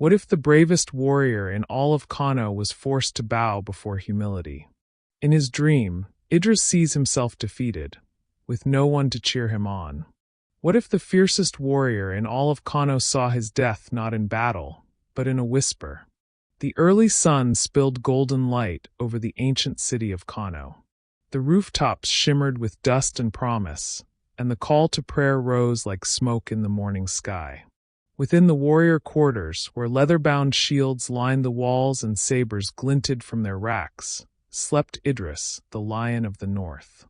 What if the bravest warrior in all of Kano was forced to bow before humility? In his dream, Idris sees himself defeated, with no one to cheer him on. What if the fiercest warrior in all of Kano saw his death not in battle, but in a whisper? The early sun spilled golden light over the ancient city of Kano. The rooftops shimmered with dust and promise, and the call to prayer rose like smoke in the morning sky. Within the warrior quarters, where leather-bound shields lined the walls and sabers glinted from their racks, slept Idris, the lion of the north.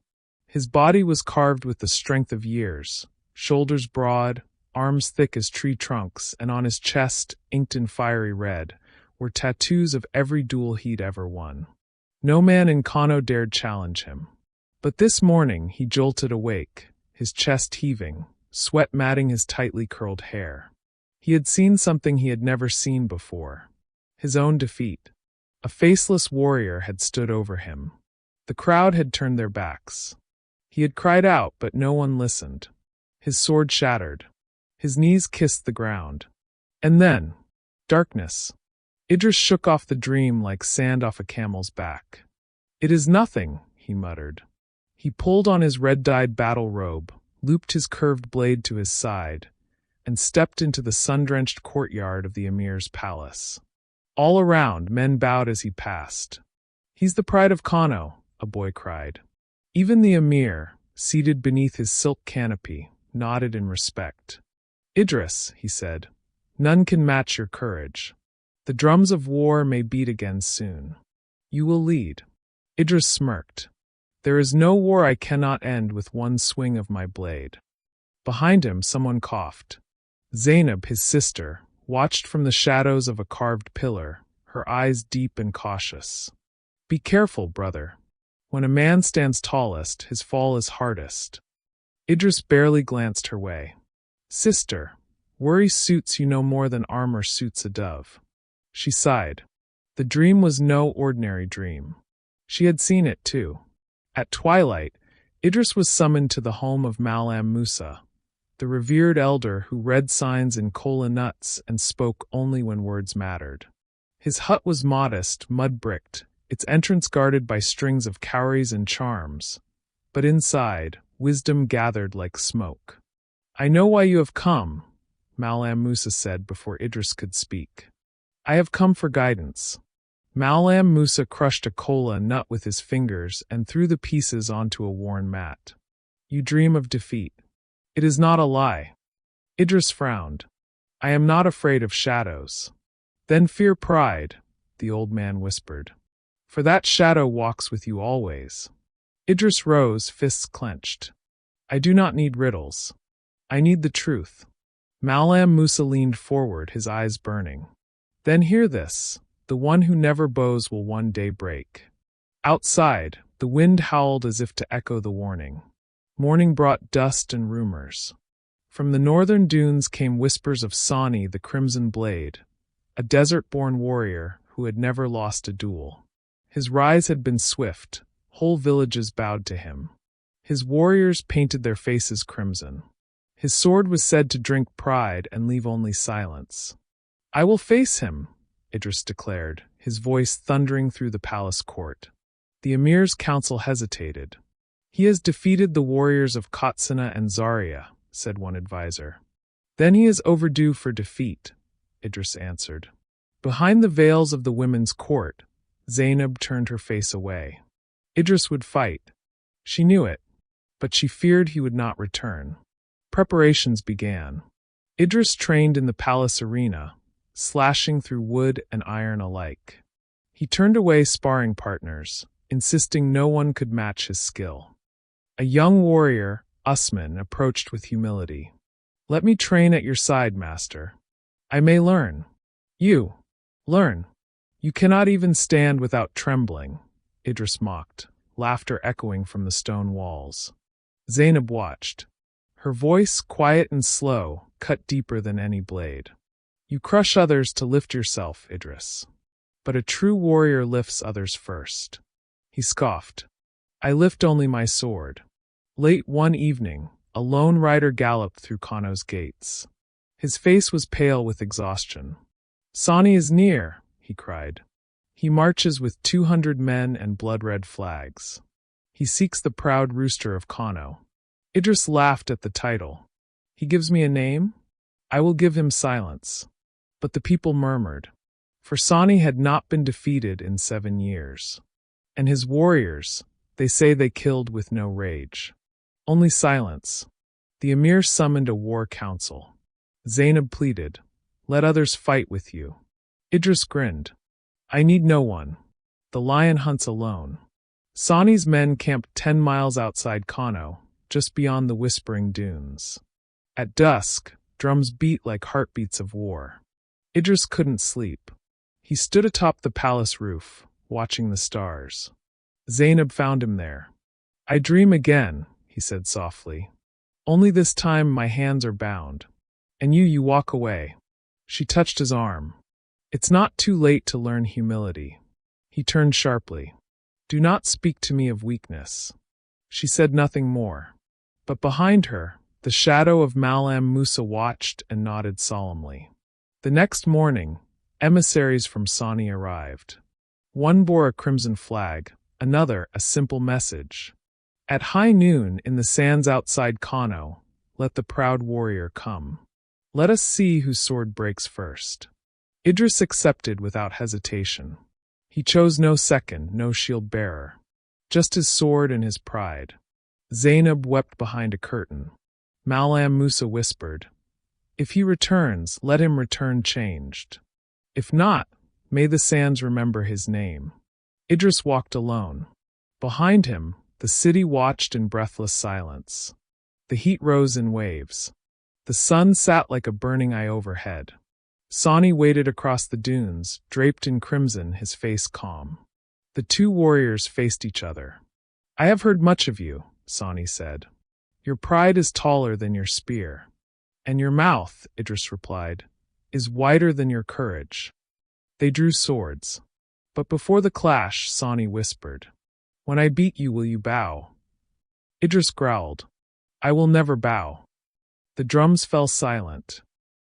His body was carved with the strength of years, shoulders broad, arms thick as tree trunks, and on his chest, inked in fiery red, were tattoos of every duel he'd ever won. No man in Kano dared challenge him. But this morning he jolted awake, his chest heaving, sweat matting his tightly curled hair. He had seen something he had never seen before. His own defeat. A faceless warrior had stood over him. The crowd had turned their backs. He had cried out, but no one listened. His sword shattered. His knees kissed the ground. And then, darkness. Idris shook off the dream like sand off a camel's back. "It is nothing," he muttered. He pulled on his red-dyed battle robe, looped his curved blade to his side, and stepped into the sun-drenched courtyard of the emir's palace. All around, men bowed as he passed. "He's the pride of Kano," a boy cried. Even the emir, seated beneath his silk canopy, nodded in respect. "Idris," he said, "none can match your courage. The drums of war may beat again soon. You will lead." Idris smirked. "There is no war I cannot end with one swing of my blade." Behind him, someone coughed. Zainab, his sister, watched from the shadows of a carved pillar, her eyes deep and cautious. "Be careful, brother. When a man stands tallest, his fall is hardest." Idris barely glanced her way. "Sister, worry suits you no more than armor suits a dove." She sighed. The dream was no ordinary dream. She had seen it too. At twilight, Idris was summoned to the home of Malam Musa, the revered elder who read signs in kola nuts and spoke only when words mattered. His hut was modest, mud-bricked, its entrance guarded by strings of cowries and charms, but inside, wisdom gathered like smoke. "I know why you have come," Malam Musa said before Idris could speak. "I have come for guidance." Malam Musa crushed a kola nut with his fingers and threw the pieces onto a worn mat. "You dream of defeat. It is not a lie." Idris frowned. "I am not afraid of shadows." "Then fear pride," the old man whispered. "For that shadow walks with you always." Idris rose, fists clenched. "I do not need riddles. I need the truth." Malam Musa leaned forward, his eyes burning. "Then hear this. The one who never bows will one day break." Outside, the wind howled as if to echo the warning. Morning brought dust and rumors. From the northern dunes came whispers of Sani the Crimson Blade, a desert-born warrior who had never lost a duel. His rise had been swift, whole villages bowed to him. His warriors painted their faces crimson. His sword was said to drink pride and leave only silence. "I will face him," Idris declared, his voice thundering through the palace court. The emir's council hesitated. "He has defeated the warriors of Katsina and Zaria," said one advisor. "Then he is overdue for defeat," Idris answered. Behind the veils of the women's court, Zainab turned her face away. Idris would fight. She knew it, but she feared he would not return. Preparations began. Idris trained in the palace arena, slashing through wood and iron alike. He turned away sparring partners, insisting no one could match his skill. A young warrior, Usman, approached with humility. "Let me train at your side, master. I may learn." "You learn? You cannot even stand without trembling," Idris mocked, laughter echoing from the stone walls. Zainab watched. Her voice, quiet and slow, cut deeper than any blade. "You crush others to lift yourself, Idris. But a true warrior lifts others first." He scoffed. "I lift only my sword." Late one evening, a lone rider galloped through Kano's gates. His face was pale with exhaustion. Sani is near, he cried. He marches with 200 men and blood-red flags. He seeks the proud rooster of Kano. Idris laughed at the title. He gives me a name? I will give him silence. But the people murmured. For Sani had not been defeated in 7 years. And his warriors, they say they killed with no rage. Only silence. The emir summoned a war council. Zainab pleaded, "Let others fight with you." Idris grinned. "I need no one. The lion hunts alone." Sani's men camped 10 miles outside Kano, just beyond the Whispering Dunes. At dusk, drums beat like heartbeats of war. Idris couldn't sleep. He stood atop the palace roof, watching the stars. Zainab found him there. "I dream again," he said softly. "Only this time my hands are bound. And you walk away." She touched his arm. "It's not too late to learn humility." He turned sharply. "Do not speak to me of weakness." She said nothing more. But behind her, the shadow of Malam Musa watched and nodded solemnly. The next morning, emissaries from Sani arrived. One bore a crimson flag, another a simple message. At high noon in the sands outside Kano, let the proud warrior come. Let us see whose sword breaks first. Idris accepted without hesitation. He chose no second, no shield bearer. Just his sword and his pride. Zainab wept behind a curtain. Malam Musa whispered, "If he returns, let him return changed. If not, may the sands remember his name." Idris walked alone. Behind him, the city watched in breathless silence. The heat rose in waves. The sun sat like a burning eye overhead. Sani waited across the dunes, draped in crimson, his face calm. The two warriors faced each other. "I have heard much of you," Sani said. "Your pride is taller than your spear." "And your mouth," Idris replied, "is wider than your courage." They drew swords. But before the clash, Sani whispered, "When I beat you, will you bow?" Idris growled, "I will never bow." The drums fell silent.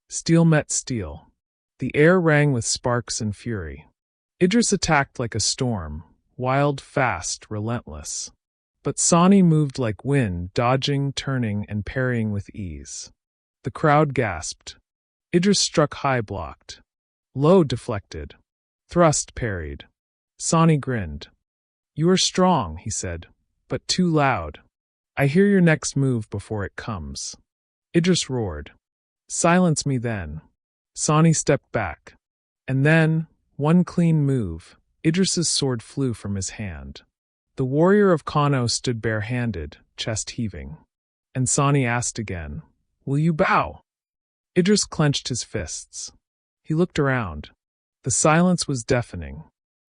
Steel met steel. The air rang with sparks and fury. Idris attacked like a storm, wild, fast, relentless. But Sani moved like wind, dodging, turning, and parrying with ease. The crowd gasped. Idris struck high, blocked. Low, deflected. Thrust, parried. Sani grinned. "You are strong," he said, "but too loud. I hear your next move before it comes." Idris roared. "Silence me then." Sani stepped back. And then, one clean move, Idris's sword flew from his hand. The warrior of Kano stood bare-handed, chest heaving. And Sani asked again, "Will you bow?" Idris clenched his fists. He looked around. The silence was deafening.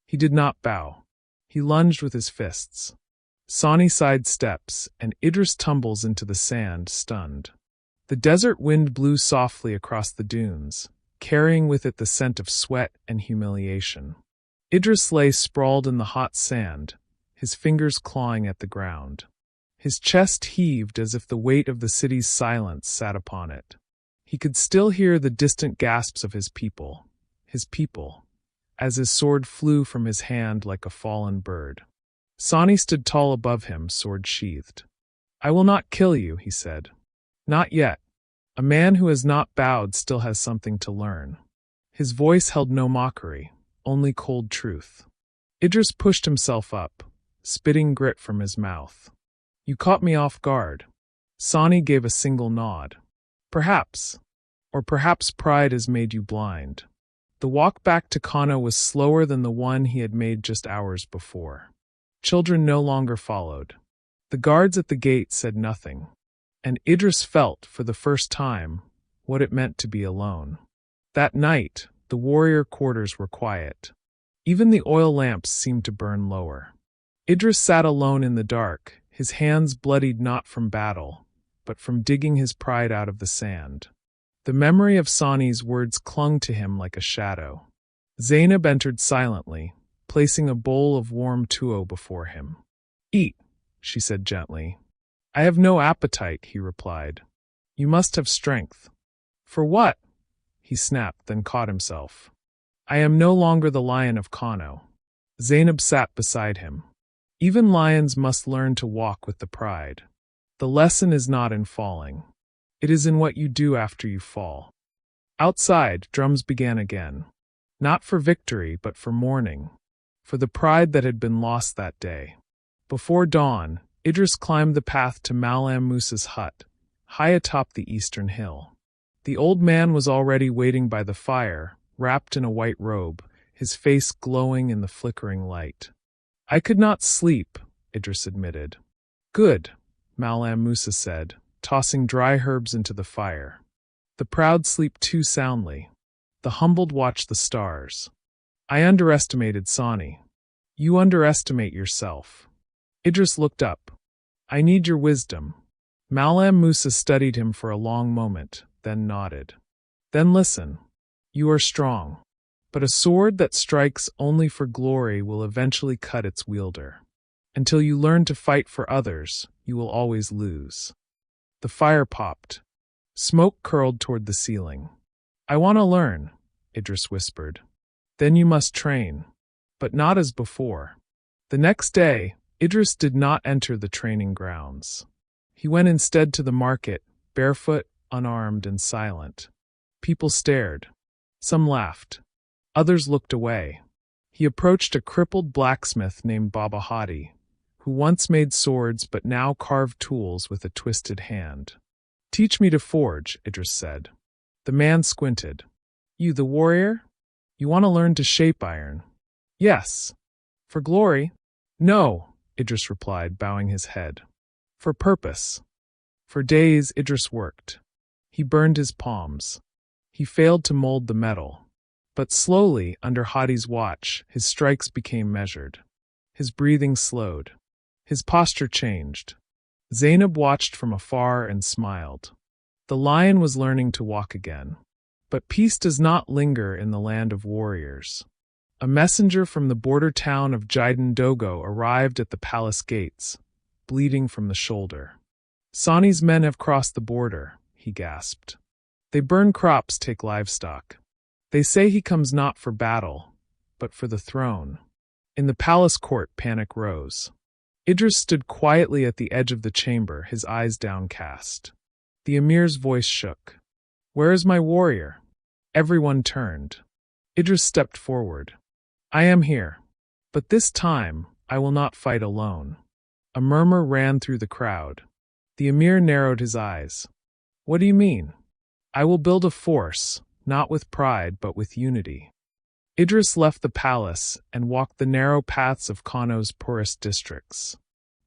He did not bow. He lunged with his fists. Sani sidesteps, and Idris tumbles into the sand, stunned. The desert wind blew softly across the dunes, carrying with it the scent of sweat and humiliation. Idris lay sprawled in the hot sand, his fingers clawing at the ground. His chest heaved as if the weight of the city's silence sat upon it. He could still hear the distant gasps of his people, as his sword flew from his hand like a fallen bird. Sani stood tall above him, sword sheathed. "I will not kill you," he said. "Not yet. A man who has not bowed still has something to learn." His voice held no mockery, only cold truth. Idris pushed himself up, spitting grit from his mouth. "You caught me off guard." Sani gave a single nod. "Perhaps. Or perhaps pride has made you blind." The walk back to Kano was slower than the one he had made just hours before. Children no longer followed. The guards at the gate said nothing. And Idris felt, for the first time, what it meant to be alone. That night, the warrior quarters were quiet. Even the oil lamps seemed to burn lower. Idris sat alone in the dark, his hands bloodied not from battle, but from digging his pride out of the sand. The memory of Sani's words clung to him like a shadow. Zainab entered silently, placing a bowl of warm tuwo before him. "Eat," she said gently. "I have no appetite," he replied. "You must have strength." "For what?" he snapped, then caught himself. I am no longer the lion of Kano. Zainab sat beside him. Even lions must learn to walk with the pride. The lesson is not in falling. It is in what you do after you fall. Outside, drums began again. Not for victory, but for mourning. For the pride that had been lost that day. Before dawn, Idris climbed the path to Malam Musa's hut, high atop the eastern hill. The old man was already waiting by the fire, wrapped in a white robe, his face glowing in the flickering light. I could not sleep, Idris admitted. Good, Malam Musa said, tossing dry herbs into the fire. The proud sleep too soundly. The humbled watch the stars. I underestimated Sani. You underestimate yourself. Idris looked up. I need your wisdom. Malam Musa studied him for a long moment, then nodded. Then listen. You are strong. But a sword that strikes only for glory will eventually cut its wielder. Until you learn to fight for others, you will always lose. The fire popped. Smoke curled toward the ceiling. I want to learn, Idris whispered. Then you must train. But not as before. The next day, Idris did not enter the training grounds. He went instead to the market, barefoot, unarmed, and silent. People stared. Some laughed. Others looked away. He approached a crippled blacksmith named Baba Hadi, who once made swords but now carved tools with a twisted hand. Teach me to forge, Idris said. The man squinted. You the warrior? You want to learn to shape iron? Yes. For glory? No, Idris replied, bowing his head. For purpose. For days Idris worked. He burned his palms. He failed to mold the metal. But slowly, under Hadi's watch, his strikes became measured. His breathing slowed. His posture changed. Zainab watched from afar and smiled. The lion was learning to walk again. But peace does not linger in the land of warriors. A messenger from the border town of Jaidan Dogo arrived at the palace gates, bleeding from the shoulder. Sani's men have crossed the border, he gasped. They burn crops, take livestock. They say he comes not for battle, but for the throne. In the palace court, panic rose. Idris stood quietly at the edge of the chamber, his eyes downcast. The emir's voice shook. Where is my warrior? Everyone turned. Idris stepped forward. I am here. But this time, I will not fight alone. A murmur ran through the crowd. The emir narrowed his eyes. What do you mean? I will build a force, not with pride but with unity. Idris left the palace and walked the narrow paths of Kano's poorest districts.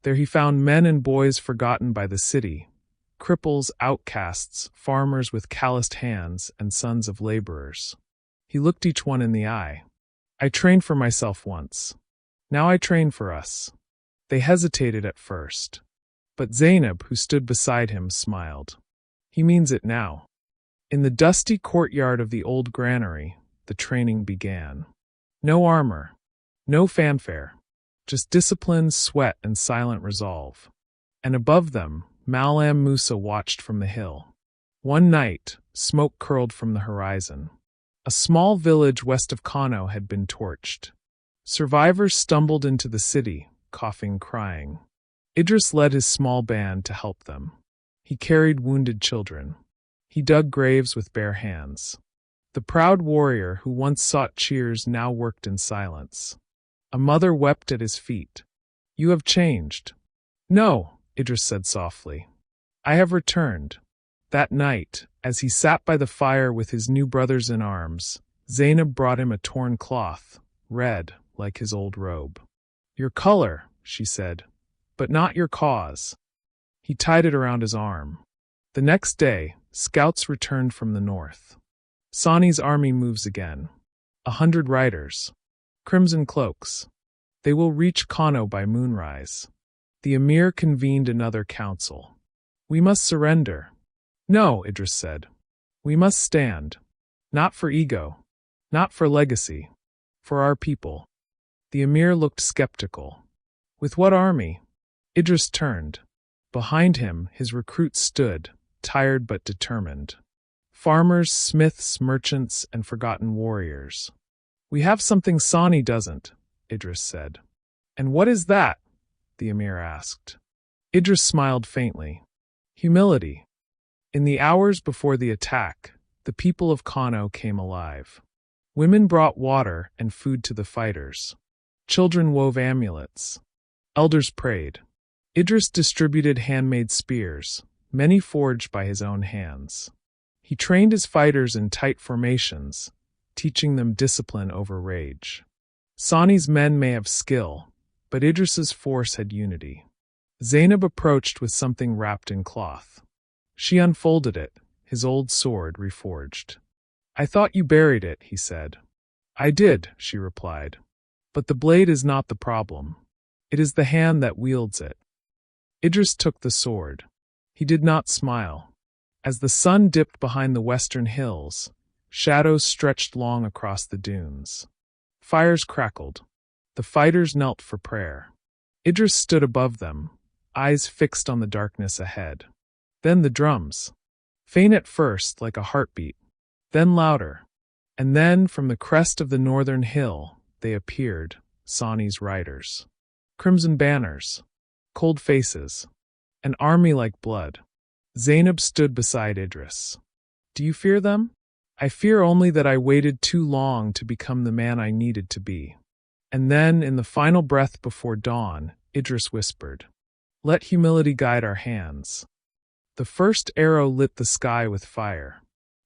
There he found men and boys forgotten by the city, cripples, outcasts, farmers with calloused hands, and sons of laborers. He looked each one in the eye. I trained for myself once. Now I train for us. They hesitated at first. But Zainab, who stood beside him, smiled. He means it now. In the dusty courtyard of the old granary, the training began. No armor, no fanfare, just discipline, sweat, and silent resolve. And above them, Malam Musa watched from the hill. One night, smoke curled from the horizon. A small village west of Kano had been torched. Survivors stumbled into the city, coughing, crying. Idris led his small band to help them. He carried wounded children. He dug graves with bare hands. The proud warrior who once sought cheers now worked in silence. A mother wept at his feet. You have changed. No, Idris said softly. I have returned. That night, as he sat by the fire with his new brothers in arms, Zainab brought him a torn cloth, red, like his old robe. Your color, she said, but not your cause. He tied it around his arm. The next day, scouts returned from the north. Sani's army moves again. 100 riders. Crimson cloaks. They will reach Kano by moonrise. The emir convened another council. We must surrender. No, Idris said. We must stand. Not for ego. Not for legacy. For our people. The emir looked skeptical. With what army? Idris turned. Behind him, his recruits stood, tired but determined. Farmers, smiths, merchants, and forgotten warriors. We have something Sani doesn't, Idris said. And what is that? The emir asked. Idris smiled faintly. Humility. In the hours before the attack, the people of Kano came alive. Women brought water and food to the fighters. Children wove amulets. Elders prayed. Idris distributed handmade spears, many forged by his own hands. He trained his fighters in tight formations, teaching them discipline over rage. Sani's men may have skill, but Idris's force had unity. Zainab approached with something wrapped in cloth. She unfolded it, his old sword reforged. I thought you buried it, he said. I did, she replied. But the blade is not the problem. It is the hand that wields it. Idris took the sword. He did not smile. As the sun dipped behind the western hills, shadows stretched long across the dunes. Fires crackled. The fighters knelt for prayer. Idris stood above them, eyes fixed on the darkness ahead. Then the drums. Faint at first, like a heartbeat. Then louder. And then, from the crest of the northern hill, they appeared, Sani's riders. Crimson banners. Cold faces. An army like blood. Zainab stood beside Idris. Do you fear them? I fear only that I waited too long to become the man I needed to be. And then, in the final breath before dawn, Idris whispered, Let humility guide our hands. The first arrow lit the sky with fire.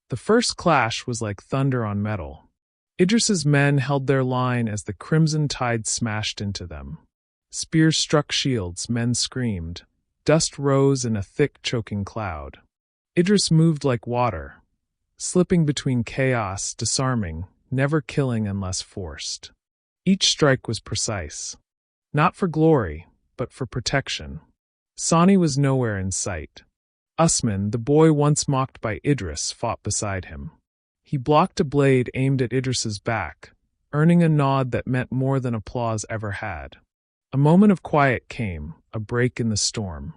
The first clash was like thunder on metal. Idris's men held their line as the crimson tide smashed into them. Spears struck shields, men screamed. Dust rose in a thick, choking cloud. Idris moved like water, slipping between chaos, disarming, never killing unless forced. Each strike was precise. Not for glory, but for protection. Sani was nowhere in sight. Usman, the boy once mocked by Idris, fought beside him. He blocked a blade aimed at Idris's back, earning a nod that meant more than applause ever had. A moment of quiet came, a break in the storm.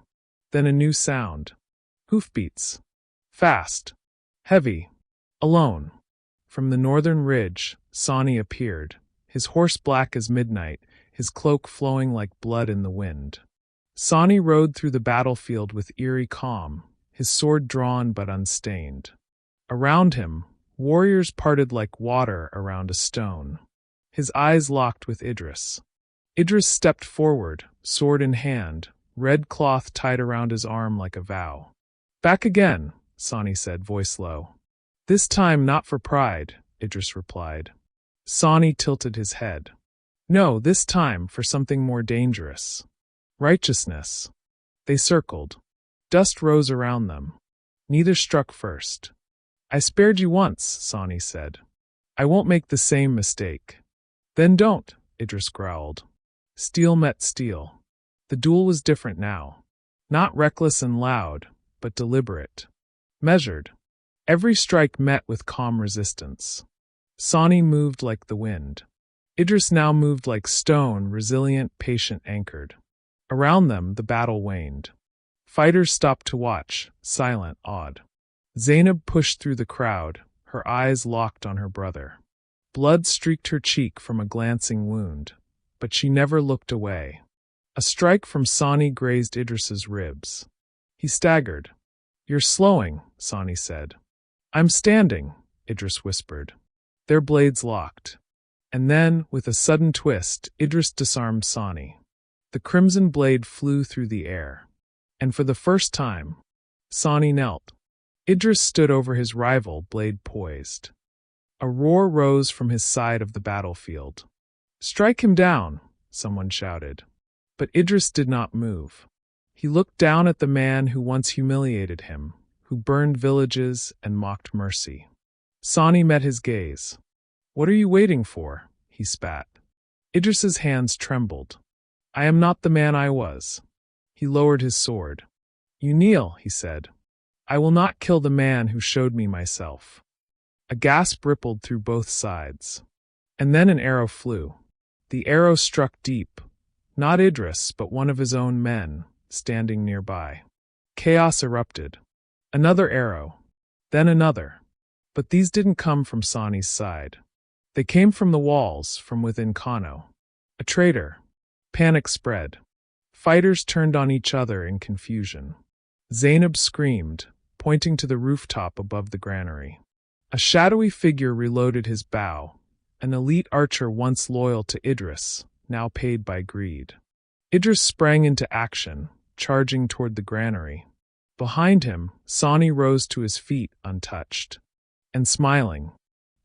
Then a new sound. Hoofbeats. Fast. Heavy. Alone. From the northern ridge, Sani appeared, his horse black as midnight, his cloak flowing like blood in the wind. Sani rode through the battlefield with eerie calm, his sword drawn but unstained. Around him, warriors parted like water around a stone. His eyes locked with Idris. Idris stepped forward, sword in hand, red cloth tied around his arm like a vow. Back again, Sani said, voice low. This time not for pride, Idris replied. Sani tilted his head. No, this time for something more dangerous. Righteousness. They circled. Dust rose around them. Neither struck first. I spared you once, Sani said. I won't make the same mistake. Then don't, Idris growled. Steel met steel. The duel was different now. Not reckless and loud, but deliberate. Measured. Every strike met with calm resistance. Sani moved like the wind. Idris now moved like stone, resilient, patient, anchored. Around them, the battle waned. Fighters stopped to watch, silent, awed. Zainab pushed through the crowd, her eyes locked on her brother. Blood streaked her cheek from a glancing wound, but she never looked away. A strike from Sani grazed Idris's ribs. He staggered. You're slowing, Sani said. I'm standing, Idris whispered. Their blades locked. And then, with a sudden twist, Idris disarmed Sani. The crimson blade flew through the air. And for the first time, Sani knelt. Idris stood over his rival, blade poised. A roar rose from his side of the battlefield. Strike him down, someone shouted. But Idris did not move. He looked down at the man who once humiliated him, who burned villages and mocked mercy. Sani met his gaze. What are you waiting for? He spat. Idris's hands trembled. I am not the man I was. He lowered his sword. You kneel, he said. I will not kill the man who showed me myself. A gasp rippled through both sides. And then an arrow flew. The arrow struck deep. Not Idris, but one of his own men, standing nearby. Chaos erupted. Another arrow. Then another. But these didn't come from Sani's side. They came from the walls, from within Kano. A traitor. Panic spread. Fighters turned on each other in confusion. Zainab screamed, pointing to the rooftop above the granary. A shadowy figure reloaded his bow, an elite archer once loyal to Idris, now paid by greed. Idris sprang into action, charging toward the granary. Behind him, Sani rose to his feet untouched. And smiling.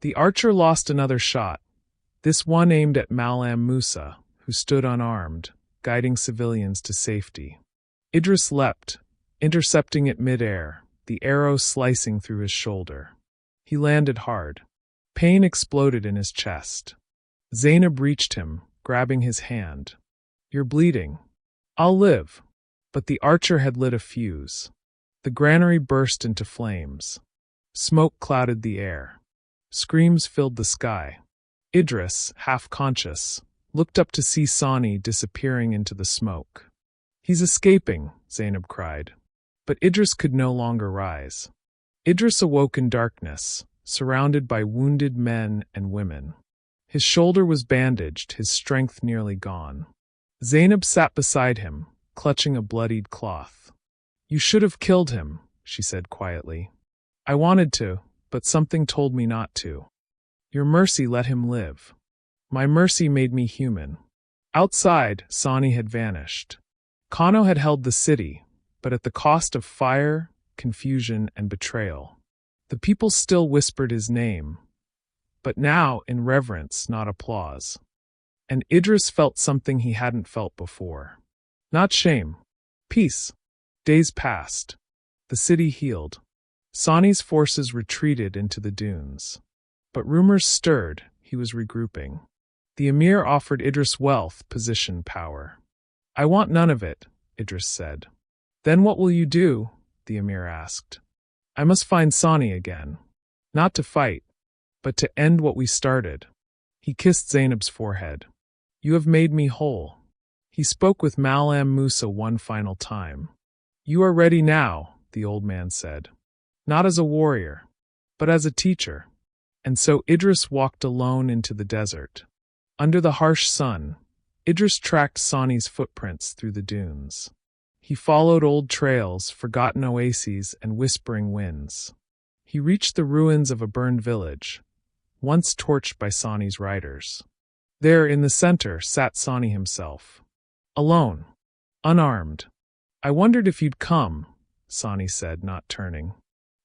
The archer lost another shot, this one aimed at Malam Musa, who stood unarmed, guiding civilians to safety. Idris leapt, intercepting it mid-air, the arrow slicing through his shoulder. He landed hard. Pain exploded in his chest. Zainab reached him, grabbing his hand. "You're bleeding." "I'll live." But the archer had lit a fuse. The granary burst into flames. Smoke clouded the air. Screams filled the sky. Idris, half-conscious, looked up to see Sani disappearing into the smoke. "He's escaping," Zainab cried. But Idris could no longer rise. Idris awoke in darkness, surrounded by wounded men and women. His shoulder was bandaged, his strength nearly gone. Zainab sat beside him, clutching a bloodied cloth. "You should have killed him," she said quietly. "I wanted to, but something told me not to. Your mercy let him live. My mercy made me human." Outside, Sani had vanished. Kano had held the city, but at the cost of fire, confusion, and betrayal. The people still whispered his name, but now in reverence, not applause. And Idris felt something he hadn't felt before. Not shame. Peace. Days passed. The city healed. Sani's forces retreated into the dunes. But rumors stirred, he was regrouping. The emir offered Idris wealth, position, power. "I want none of it," Idris said. "Then what will you do?" the emir asked. "I must find Sani again. Not to fight, but to end what we started." He kissed Zainab's forehead. "You have made me whole." He spoke with Malam Musa one final time. "You are ready now," the old man said. "Not as a warrior, but as a teacher." And so Idris walked alone into the desert. Under the harsh sun, Idris tracked Sani's footprints through the dunes. He followed old trails, forgotten oases, and whispering winds. He reached the ruins of a burned village, once torched by Sani's riders. There, in the center, sat Sani himself. Alone. Unarmed. "I wondered if you'd come," Sani said, not turning.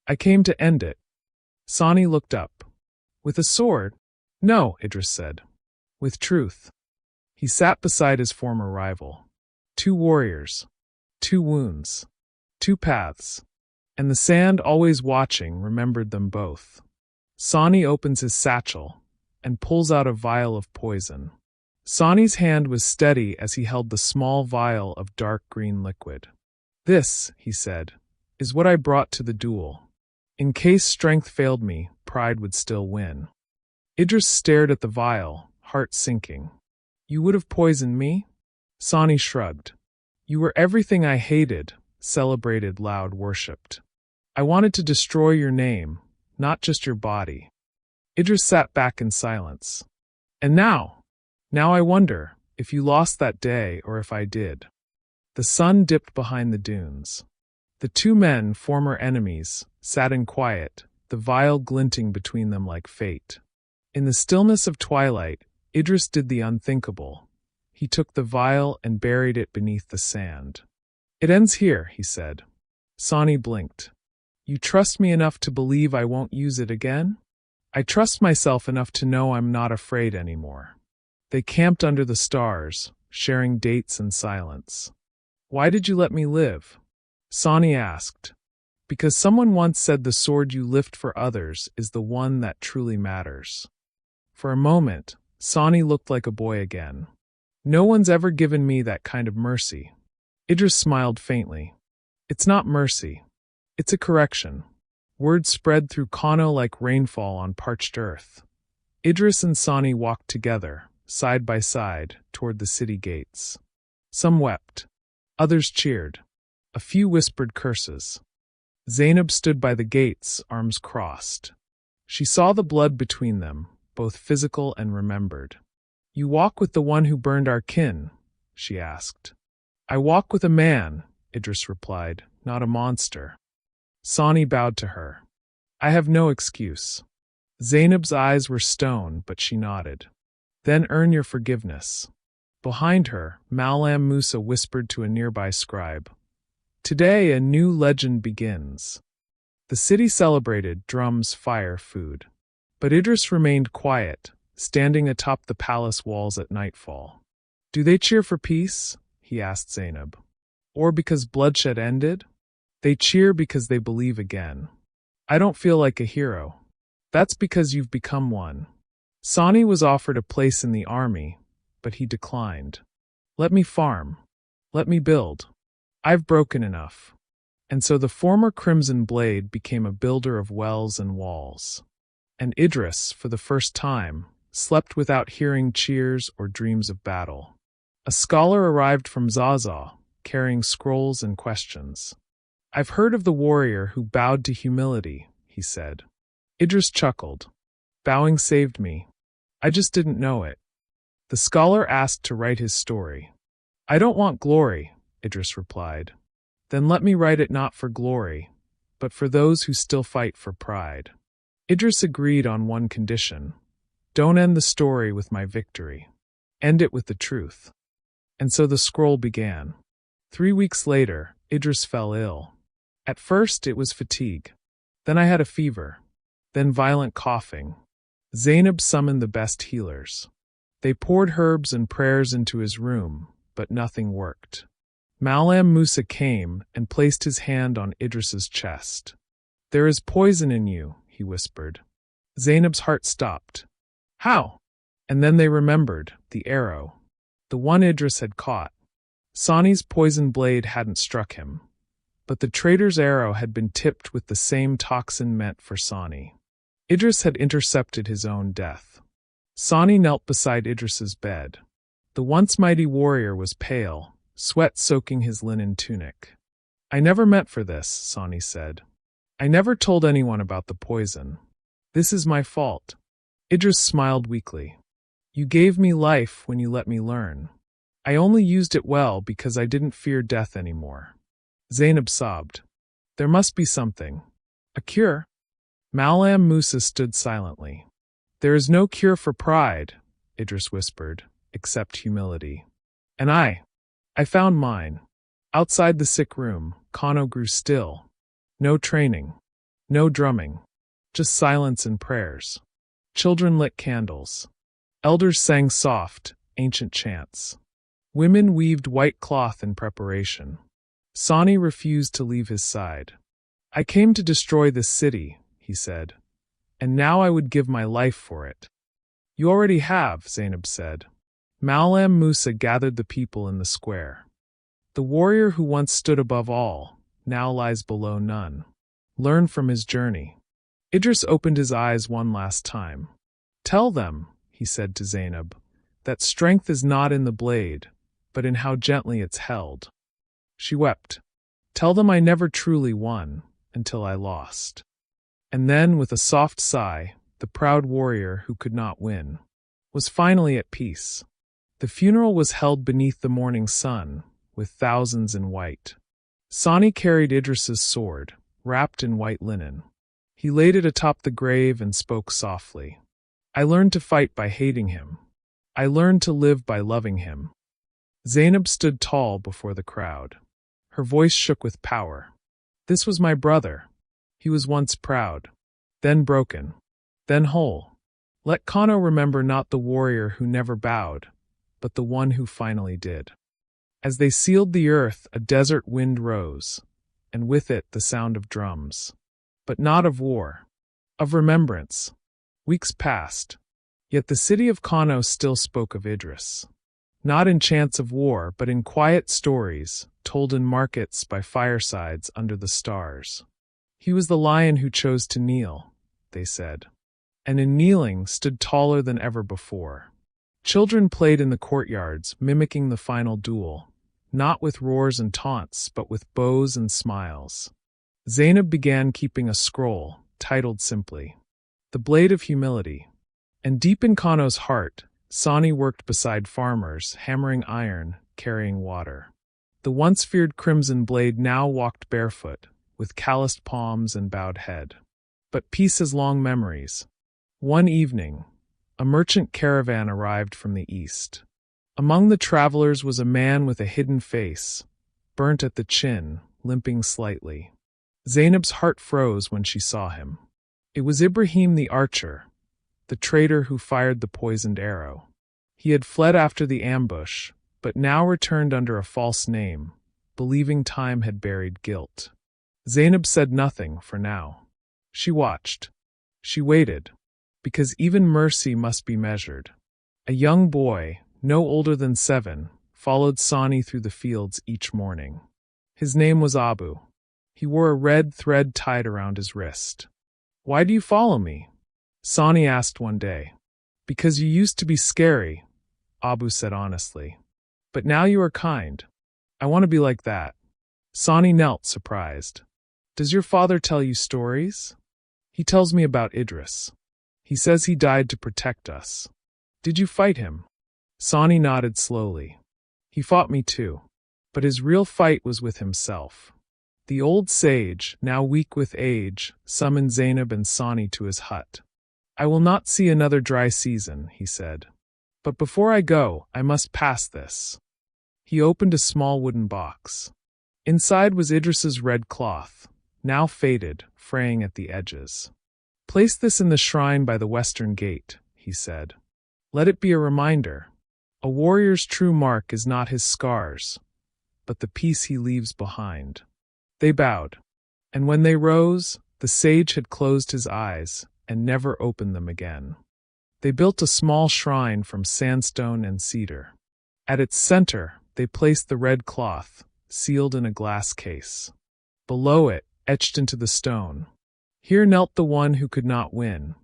"I came to end it." Sani looked up. "With a sword?" "No," Idris said. "With truth." He sat beside his former rival. Two warriors. Two wounds. Two paths. And the sand, always watching, remembered them both. Sani opens his satchel and pulls out a vial of poison. Sani's hand was steady as he held the small vial of dark green liquid. "This," he said, "is what I brought to the duel. In case strength failed me, pride would still win." Idris stared at the vial, heart sinking. "You would have poisoned me?" Sani shrugged. "You were everything I hated, celebrated, loud, worshipped. I wanted to destroy your name, not just your body." Idris sat back in silence. "And now I wonder if you lost that day or if I did." The sun dipped behind the dunes. The two men, former enemies, sat in quiet, the vial glinting between them like fate. In the stillness of twilight, Idris did the unthinkable. He took the vial and buried it beneath the sand. "It ends here," he said. Sani blinked. "You trust me enough to believe I won't use it again?" "I trust myself enough to know I'm not afraid anymore." They camped under the stars, sharing dates and silence. "Why did you let me live?" Sani asked. "Because someone once said the sword you lift for others is the one that truly matters." For a moment, Sani looked like a boy again. "No one's ever given me that kind of mercy." Idris smiled faintly. "It's not mercy. It's a correction." Word spread through Kano like rainfall on parched earth. Idris and Sani walked together, side by side, toward the city gates. Some wept. Others cheered. A few whispered curses. Zainab stood by the gates, arms crossed. She saw the blood between them, both physical and remembered. "You walk with the one who burned our kin?" she asked. "I walk with a man," Idris replied, "not a monster." Sani bowed to her. "I have no excuse." Zainab's eyes were stone, but she nodded. "Then earn your forgiveness." Behind her, Malam Musa whispered to a nearby scribe, "Today a new legend begins." The city celebrated drums, fire, food. But Idris remained quiet, standing atop the palace walls at nightfall. "Do they cheer for peace?" he asked Zainab. "Or because bloodshed ended?" "They cheer because they believe again." "I don't feel like a hero." "That's because you've become one." Sani was offered a place in the army, but he declined. "Let me farm. Let me build. I've broken enough." And so the former Crimson Blade became a builder of wells and walls. And Idris, for the first time, slept without hearing cheers or dreams of battle. A scholar arrived from Zaza, carrying scrolls and questions. "I've heard of the warrior who bowed to humility," he said. Idris chuckled. "Bowing saved me. I just didn't know it." The scholar asked to write his story. "I don't want glory," Idris replied. "Then let me write it not for glory, but for those who still fight for pride." Idris agreed on one condition. "Don't end the story with my victory. End it with the truth." And so the scroll began. 3 weeks later, Idris fell ill. At first it was fatigue. Then I had a fever. Then violent coughing. Zainab summoned the best healers. They poured herbs and prayers into his room, but nothing worked. Malam Musa came and placed his hand on Idris's chest. "There is poison in you," he whispered. Zainab's heart stopped. "How?" And then they remembered the arrow, the one Idris had caught. Sani's poison blade hadn't struck him, but the traitor's arrow had been tipped with the same toxin meant for Sani. Idris had intercepted his own death. Sani knelt beside Idris's bed. The once mighty warrior was pale, sweat soaking his linen tunic. "I never meant for this," Sani said. "I never told anyone about the poison. This is my fault." Idris smiled weakly. "You gave me life when you let me learn. I only used it well because I didn't fear death anymore." Zainab sobbed. "There must be something. A cure?" Malam Musa stood silently. "There is no cure for pride," Idris whispered, "except humility. And I found mine." Outside the sick room, Kano grew still. No training. No drumming. Just silence and prayers. Children lit candles. Elders sang soft, ancient chants. Women weaved white cloth in preparation. Sani refused to leave his side. "I came to destroy this city," he said, "and now I would give my life for it." "You already have," Zainab said. Malam Musa gathered the people in the square. "The warrior who once stood above all, now lies below none. Learn from his journey." Idris opened his eyes one last time. "Tell them," he said to Zainab, "that strength is not in the blade, but in how gently it's held." She wept. "Tell them I never truly won, until I lost." And then, with a soft sigh, the proud warrior who could not win was finally at peace. The funeral was held beneath the morning sun, with thousands in white. Sani carried Idris's sword, wrapped in white linen. He laid it atop the grave and spoke softly. "I learned to fight by hating him. I learned to live by loving him." Zainab stood tall before the crowd. Her voice shook with power. "This was my brother. He was once proud, then broken, then whole. Let Kano remember not the warrior who never bowed, but the one who finally did." As they sealed the earth, a desert wind rose, and with it the sound of drums. But not of war, of remembrance. Weeks passed, yet the city of Kano still spoke of Idris. Not in chants of war, but in quiet stories, told in markets by firesides under the stars. "He was the lion who chose to kneel," they said, and in kneeling stood taller than ever before. Children played in the courtyards, mimicking the final duel, not with roars and taunts, but with bows and smiles. Zainab began keeping a scroll, titled simply, "The Blade of Humility," And deep in Kano's heart, Sani worked beside farmers, hammering iron, carrying water. The once feared crimson blade now walked barefoot, with calloused palms and bowed head. But peace has long memories. One evening, a merchant caravan arrived from the east. Among the travelers was a man with a hidden face, burnt at the chin, limping slightly. Zainab's heart froze when she saw him. It was Ibrahim the archer, the traitor who fired the poisoned arrow. He had fled after the ambush, but now returned under a false name, believing time had buried guilt. Zainab said nothing for now. She watched. She waited, because even mercy must be measured. A young boy, no older than 7, followed Sani through the fields each morning. His name was Abu. He wore a red thread tied around his wrist. "Why do you follow me?" Sani asked one day. "Because you used to be scary," Abu said honestly. "But now you are kind. I want to be like that." Sani knelt, surprised. "Does your father tell you stories?" "He tells me about Idris. He says he died to protect us." "Did you fight him?" Sani nodded slowly. "He fought me too. But his real fight was with himself." The old sage, now weak with age, summoned Zainab and Sani to his hut. "I will not see another dry season," he said. "But before I go, I must pass this." He opened a small wooden box. Inside was Idris's red cloth, now faded, fraying at the edges. "Place this in the shrine by the western gate," he said. "Let it be a reminder. A warrior's true mark is not his scars, but the peace he leaves behind." They bowed, and when they rose, the sage had closed his eyes and never opened them again. They built a small shrine from sandstone and cedar. At its center, they placed the red cloth, sealed in a glass case. Below it, etched into the stone, "Here knelt the one who could not win,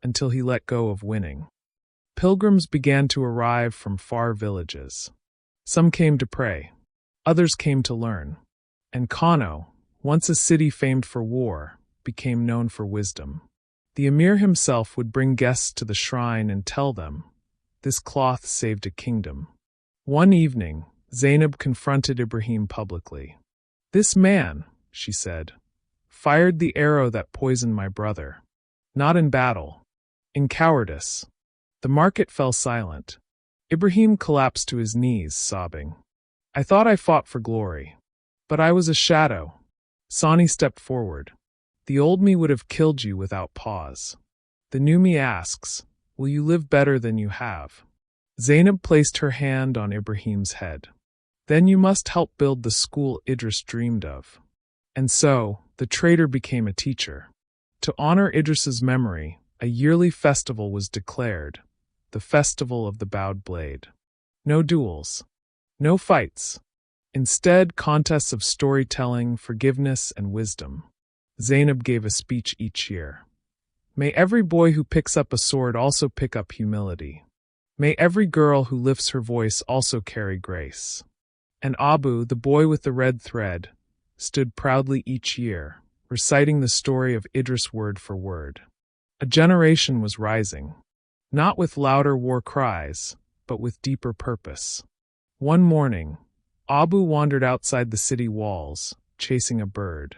until he let go of winning." Pilgrims began to arrive from far villages. Some came to pray. Others came to learn. And Kano, once a city famed for war, became known for wisdom. The emir himself would bring guests to the shrine and tell them, "This cloth saved a kingdom." One evening, Zainab confronted Ibrahim publicly. "This man," she said, "fired the arrow that poisoned my brother. Not in battle. In cowardice." The market fell silent. Ibrahim collapsed to his knees, sobbing. "I thought I fought for glory. But I was a shadow." Sani stepped forward. "The old me would have killed you without pause. The new me asks, will you live better than you have?" Zainab placed her hand on Ibrahim's head. "Then you must help build the school Idris dreamed of." And so, the traitor became a teacher. To honor Idris's memory, a yearly festival was declared, the Festival of the Bowed Blade. No duels. No fights. Instead, contests of storytelling, forgiveness, and wisdom. Zainab gave a speech each year. "May every boy who picks up a sword also pick up humility. May every girl who lifts her voice also carry grace." And Abu, the boy with the red thread, stood proudly each year, reciting the story of Idris word for word. A generation was rising, not with louder war cries, but with deeper purpose. One morning, Abu wandered outside the city walls, chasing a bird.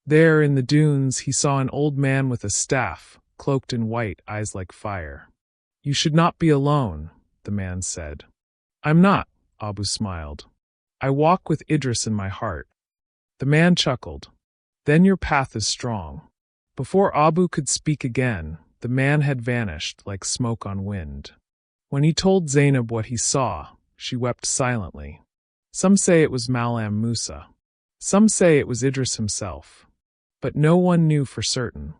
There, in the dunes, he saw an old man with a staff, cloaked in white, eyes like fire. "You should not be alone," the man said. "I'm not," Abu smiled. "I walk with Idris in my heart." The man chuckled. "Then your path is strong." Before Abu could speak again, the man had vanished like smoke on wind. When he told Zainab what he saw, she wept silently. Some say it was Malam Musa. Some say it was Idris himself. But no one knew for certain.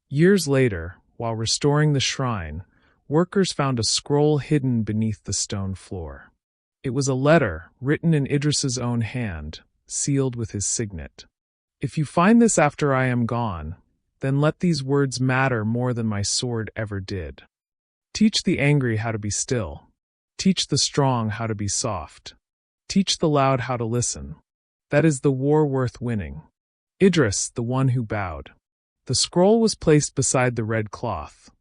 Years later, while restoring the shrine, workers found a scroll hidden beneath the stone floor. It was a letter written in Idris's own hand, sealed with his signet. "If you find this after I am gone, then let these words matter more than my sword ever did. Teach the angry how to be still. Teach the strong how to be soft. Teach the loud how to listen. That is the war worth winning." Idris, the one who bowed. The scroll was placed beside the red cloth,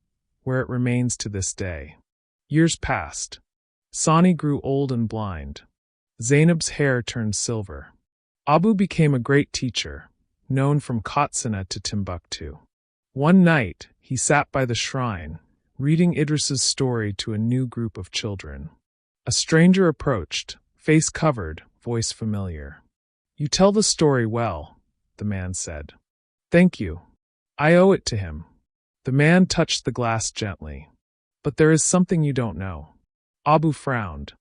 where it remains to this day. Years passed. Sani grew old and blind. Zainab's hair turned silver. Abu became a great teacher, known from Katsina to Timbuktu. One night, he sat by the shrine, reading Idris's story to a new group of children. A stranger approached, face covered, voice familiar. "You tell the story well," the man said. "Thank you. I owe it to him." The man touched the glass gently. "But there is something you don't know." Abu frowned.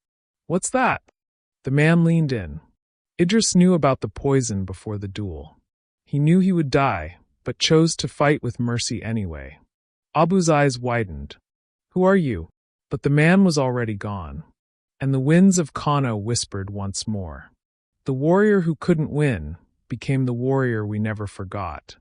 "What's that?" The man leaned in. Idris knew about the poison before the duel. He knew he would die, but chose to fight with mercy anyway. Abu's eyes widened. "Who are you?" But the man was already gone. And the winds of Kano whispered once more. The warrior who couldn't win became the warrior we never forgot.